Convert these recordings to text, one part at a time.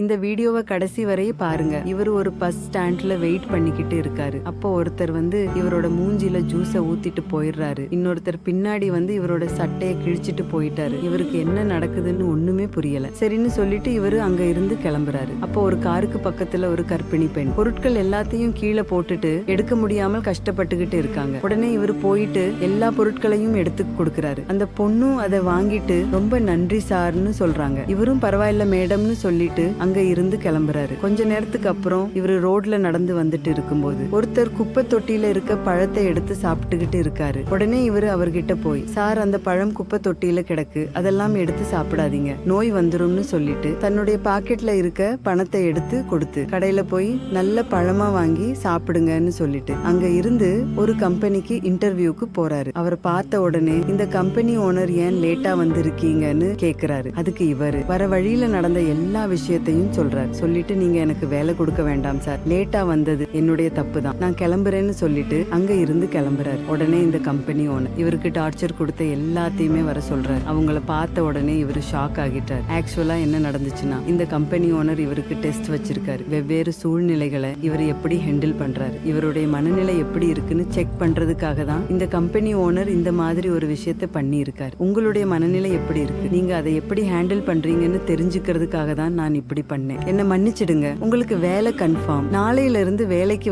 இந்த வீடியோவை கடைசி வரைய பாருங்க. இவர் ஒரு பஸ் ஸ்டாண்ட்ல வெயிட் பண்ணிக்கிட்டு இருக்காரு. அப்போ ஒருத்தர் இவரோட மூஞ்சில ஜூஸ ஊத்திட்டு போயிடுறாரு. இன்னொருத்தர் பின்னாடி இவரோட சட்டையை கிழிச்சிட்டு போயிட்டாரு. இவருக்கு என்ன நடக்குதுன்னு ஒண்ணுமே புரியல. சரின்னு சொல்லிட்டு இவரு அங்க இருந்து கிளம்புறாரு. அப்போ ஒரு காருக்கு பக்கத்துல ஒரு கர்ப்பிணி பெண் பொருட்கள் எல்லாத்தையும் கீழே போட்டுட்டு எடுக்க முடியாமல் கஷ்டப்பட்டுக்கிட்டு இருக்காங்க. உடனே இவரு போயிட்டு எல்லா பொருட்களையும் எடுத்து கொடுக்கறாரு. அந்த பொண்ணும் அதை வாங்கிட்டு ரொம்ப நன்றி சார்னு சொல்றாங்க. இவரும் பரவாயில்ல மேடம்னு சொல்லிட்டு அங்க இருந்து கிளம்புறாரு. கொஞ்ச நேரத்துக்கு அப்புறம் இவரு ரோட்ல நடந்து வந்துட்டு இருக்கும்போது ஒருத்தர் குப்பை தொட்டியில இருக்க பழத்தை எடுத்து சாப்பிட்டுக்கிட்டு இருக்காரு. உடனே இவரு அவர்கிட்ட போய், சார் அந்த பழம் குப்பை தொட்டியில கிடக்கு, அதெல்லாம் எடுத்து சாப்பிடாதீங்க, நோய் வந்துரும்னு சொல்லிட்டு தன்னுடைய பாக்கெட்ல இருக்க பணத்தை எடுத்து கொடுத்து கடையில போய் நல்ல பழமா வாங்கி சாப்பிடுங்கன்னு சொல்லிட்டு அங்க இருந்து ஒரு கம்பெனிக்கு இன்டர்வியூக்கு போறாரு. அவரை பார்த்த உடனே இந்த கம்பெனி ஓனர் ஏன் லேட்டா வந்திருக்கீங்கன்னு கேக்குறாரு. அதுக்கு இவரு வர வழியில நடந்த எல்லா விஷயத்தையும் சொல்றாரு. சொல்லிட்டு நீங்க எனக்கு வேலை கொடுக்க வேண்டாம் சார், லேட்டா வந்தது என்னுடைய தப்பு தான், நான் கிளம்புறேன்னு சொல்லிட்டு அங்க இருந்து கிளம்புறாரு. உடனே இந்த கம்பெனி ஓனர் இவருக்கு டார்ச்சர் கொடுத்த எல்லாத்தையுமே வர சொல்றாரு. அவங்கள பார்த்த உடனே இவரு ஷாக் ஆகிட்டார். ஆக்சுவலா என்ன நடந்துச்சுன்னா, இந்த கம்பெனி ஓனர் இவருக்கு டெஸ்ட் வச்சிருக்காரு. வெவ்வேறு சூழ்நிலைகளை இவர் எப்படி ஹேண்டில் பண்றாரு, இவருடைய மனநிலை எப்படி இருக்குன்னு செக் பண்றதுக்காக தான் இந்த கம்பெனி ஓனர் இந்த மாதிரி ஒரு விஷயத்த பண்ணி இருக்காரு. உங்களுடைய மனநிலை எப்படி இருக்கு, நீங்க அதை எப்படி ஹேண்டில் பண்றீங்கன்னு தெரிஞ்சுக்கிறதுக்காக தான் நான் இப்படி பண்ணேன், என்ன மன்னிச்சிடுங்க, உங்களுக்கு வேலை கன்ஃபார்ம், நாளையில இருந்து வேலைக்கு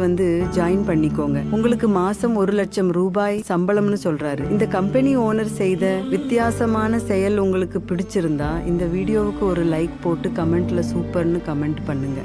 ஜாயின் பண்ணிக்கோங்க, உங்களுக்கு மாசம் 1,00,000 ரூபாய் சம்பளம்னு சொல்றாரு. இந்த கம்பெனி ஓனர் செய்த வித்தியாசமான செயல் உங்களுக்கு பிடிச்சிருந்தா இந்த வீடியோவுக்கு ஒரு லைக் போட்டு கமெண்ட்ல சூப்பர்னு கமெண்ட் பண்ணுங்க.